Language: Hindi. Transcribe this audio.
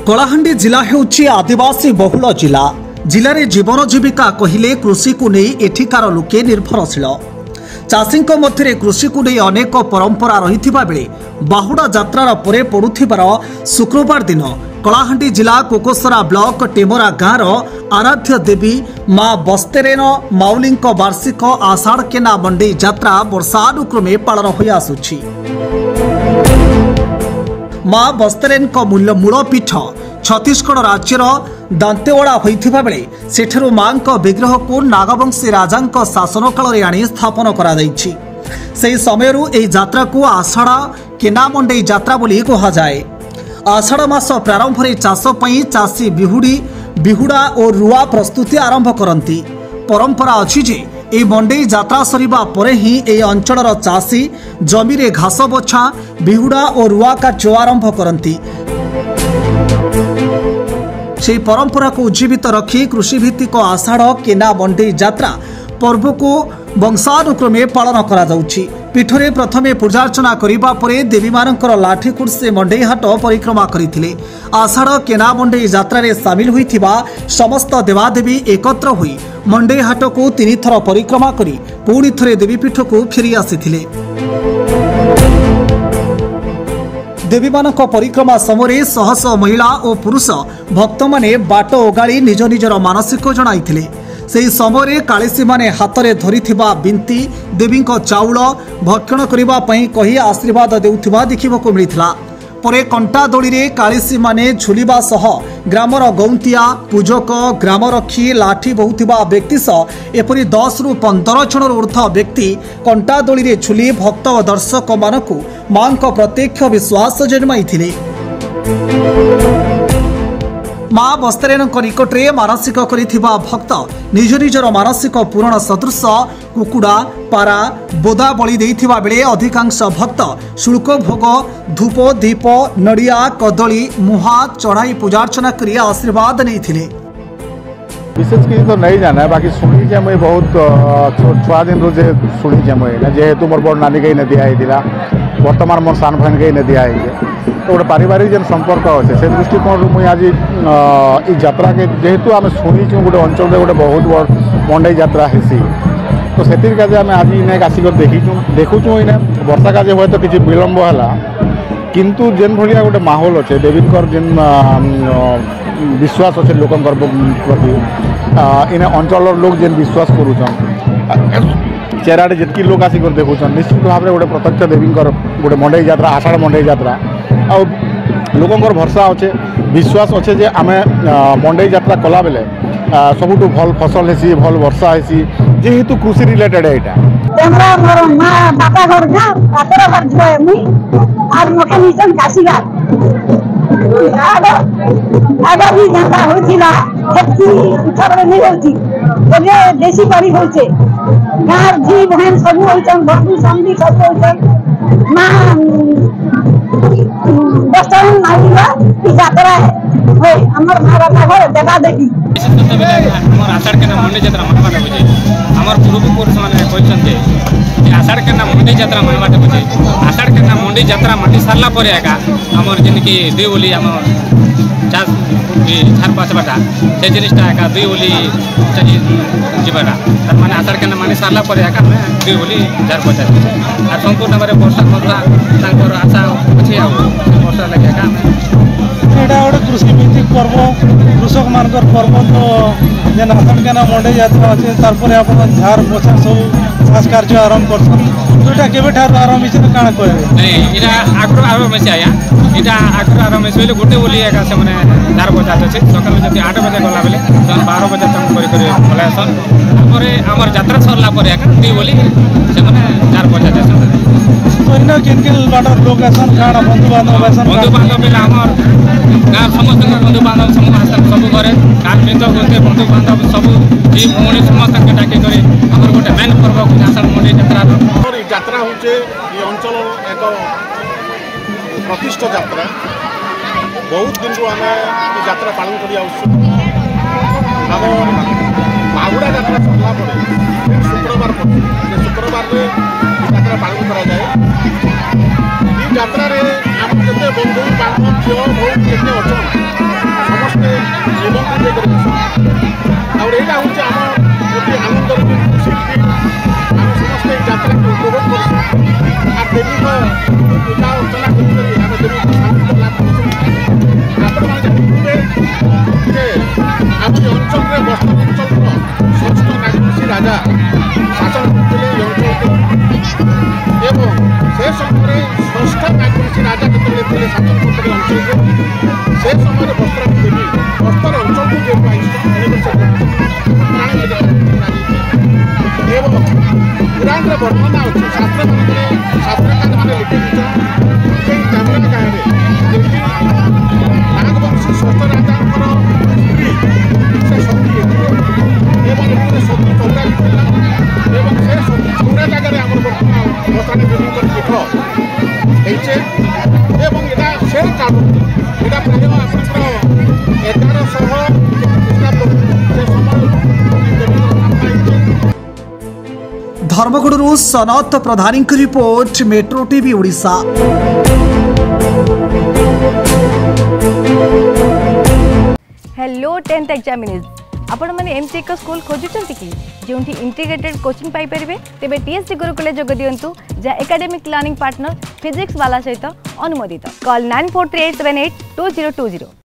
कलाहांडी जिला हेउछि आदिवासी बहुल जिला। जिले में जीवन जीविका कहिले कृषि को नहीं एठिकार लोके निर्भरशील। चाषी मध्य कृषि को नहीं अनेक परंपरा रही बेले बाहुड़ा यात्रार परे पड़ुथिबार शुक्रवार दिन कलाहांडी जिला कोकोसरा ब्लॉक टेमरा गाँवर आराध्य देवी माँ बस्तेरेन माउली वार्षिक आषाढ़ केना मंडी यात्रा वर्षानुक्रमे पालन हो आसुछि। माँ बस्तेरेन मूल पीठ छत्तीसगढ़ राज्यर दांतेवाड़ा होइथिबा बेले सेठरू मां विग्रह को नागवंशी राजा शासन काल आनी स्थापन करा जायछि। सेही समयरू एही यात्रा को आषाढ़ केना मंडई यात्रा बोली कहुए। आषाढ़ मास प्रारंभ में चाष पई चाषी बिहुड़ा और रुआ प्रस्तुति आरंभ करती। परंपरा अछि जे ए मंडई यात्रा सरिबा परे ही ए अंचलर चाषी जमी रे घास बछा बिहुड़ा और रुआ कार्य आरंभ करती। से परंपरा को उज्जीवित रखी कृषि भित्तिक आषाढ़ केना मंडई यात्रा पर्व को वंशानुक्रमे पालन करा जाउछि। पीठरे प्रथमे पूजार्चना करिबा परे देवी मानकर लाठी कुर्से मंडई हाट परिक्रमा करिथिले। आषाढ़ केना मंडई यात्रा रे शामिल होइथिबा समस्त देवादेवी एकत्र होई मंडई हाट को 3 थर परिक्रमा करी पुणी थरे देवीपीठ को फेरी आसिथिले। देवी मानक परिक्रमा समय शह शह महिला और पुरुष भक्त माने बाट ओगाड़ी निज निजर मानसिक जणाइथिले। सेही समय कालीसी माने हाथ में धरिथिबा बिंती देवी चाउल भक्षण करिबा पई कही आशीर्वाद देउथिबा देखिबाको मिलिथिला। परे कंटा दोली रे कालीसी माने झुलिबा सह ग्रामर गौंतिया पूजक ग्रामरक्षी लाठी बहुथिबा व्यक्ति सह एपरि 10 रु 15 जन ऊर्ध्व व्यक्ति कंटा दोली रे झुली भक्त और दर्शक मानकु मां प्रत्यक्ष विश्वास जन्माइथिले। माँ बस्तेरेन निकटरे मानसिक करिथिबा भक्त निज निजर मानसिक पूरण सदृश कुकुड़ा पारा बोदा बलि देइथिबा बेले अधिकांश भक्त शुल्क भोग धूप दीप नड़िया कदली मुहा चढ़ाई पूजार्चना करी आशीर्वाद नैथिले। विशेष किसी तो नहीं जाना है, बाकी शुणी जे मुझे बहुत छुआ दिन रू शुणी मुझे जेहेतु मोर बड़ नानी कहीं दिया बर्तमान मोर सान भाई कहीं दिया तो गोटे पारिवारिक जेन संपर्क अच्छे से दृष्टिकोण मुझे आज यात्रा के जेहेतु आम शुणी गोटे अंचल गोटे बहुत बड़ मंडई यात्रा हेसी तो से आम आज इन्हें आसिक देखुचु इन्हें वर्षा काजे हुए तो किसी विलम्ब है किंतु जेन भाया गोटे माहौल अच्छे देवीकर जेन विश्वास अच्छे लोक प्रति इन्हें अंचल लोग जेन विश्वास करुचन चेराड़े जितकी लोग आसिक देखुचन निश्चित भाव में गोटे प्रत्यक्ष देवीकर गोटे मंडई यात्रा आषाढ़ मंडई यात्रा आ लोकंर भरसा अच्छे विश्वास अच्छे जे आम मंडई यात्रा कला बेले सबुठू भल फसल हेसी भल वर्षा हेसी जेहेतु कृषि रिलेटेड है देशी बाड़ी होचे गाँव जी बहन सब होचन बंधु समधी सब होचन मां बस्तेरेन माइला यात्रा है हमर भारत घर देवा देवी हमर आषाढ़ केना मंडई यात्रा मनवाटे बुझे हमर पूर्व पुरुष माने कहछन जे आषाढ़ केना मंडई यात्रा मनवाटे बुझे आषाढ़ केना मंडई यात्रा माटी सारला परे आका हमर जिनकी दुई ओली हमर चार चार पाँच बाटा से जिनिसटा एका दुई ओली चाहिए जीवाटा तार माने आषाढ़ केना मानी सारला परे आका दुई ओली 450 आ संपूर्ण भाव वर्षा खतरा तांकर आशा अच्छे आ वर्षा लगे आका एटा गोटे कृषि भित्तिक पर्व कृषक मानकर पर्व तो जेन आषाढ़ केना मंडई यात्रा अच्छे तारपरे आपन झार पोछा सब चाष कार्य आरंभ करछन दुटा केबे ठार आरंभ इसे काना कहबे नहीं इटा आग्रो आरंभ से आया इटा आग्रो आरंभ से गोटे बोली एका से माने झार पोछा अच्छे सकाल जति 8 बजे गला बेले 12 बजे तक करी भले सन तारपरे हमर यात्रा सरला परे एका दी बोली से माने झार पोछा देसन तो इना किन बाटर लोग आसन काना बंधु बांधव आसन बंधु बांधव बेला हमर गाँव समस्त बंधु बांधव समस्त सब घरे गाँव मित्र होते बंधु बांधव सब जी भौणी समस्त डाकी करे हमर गोटे मेन पर्व आषाढ़ मंडई यात्रा होचे ये अंचल एक प्रतिष्ठित यात्रा बहुत दिन को आम यात्रा पालन कर बाहुड़ा यात्रा सरला शुक्रवार शुक्रवार यात्रा पालन करा जाए। यात्रा आम के बंधु बांधव झील बहुत केते अच्छा ଗୋଟେ ବର୍ଣ୍ଣନା ଅଛି ଶାସ୍ତ୍ରକାର ମାନେ ଲିଖିତ ସେଇ ଯାତ୍ରା କାହାଣୀ ଯେମିତି ନାଗବଂଶୀ ଷଷ୍ଠ ରାଜାଙ୍କର ସ୍ତ୍ରୀ ସେ ସତୀ ହେଇଥିଲେ ଏବଂ ଏଥିରେ ସତୀ ଚଉରା ଥିଲା ଏବଂ ସେ ସତୀ ଚଉରା ଜାଗାରେ ଆମର ବର୍ତ୍ତମାନ ମଶାଣୀ ଦେବୀଙ୍କର ପୀଠ ହେଇଛେ ଏବଂ ଏଇଟା ସେ କାମ ଏଇଟା ପ୍ରାୟ ଆପଣଙ୍କର 1100 ଖ୍ରୀଷ୍ଟାବ୍ଦ ସେ ସମୟ धर्मगुड़ू सनत प्रधानी report metro TV Odisha. Hello 10th examinees आपण मैंने एमती एक स्कूल खोजुंट कि जो इंटीग्रेटेड कोचिंग पाई परिबे तेबे टीएससी गुरुकुल जोग दियंतु जा एकेडमिक लर्निंग पार्टनर फिजिक्स वाला सहित अनुमोदित कॉल 9438782020।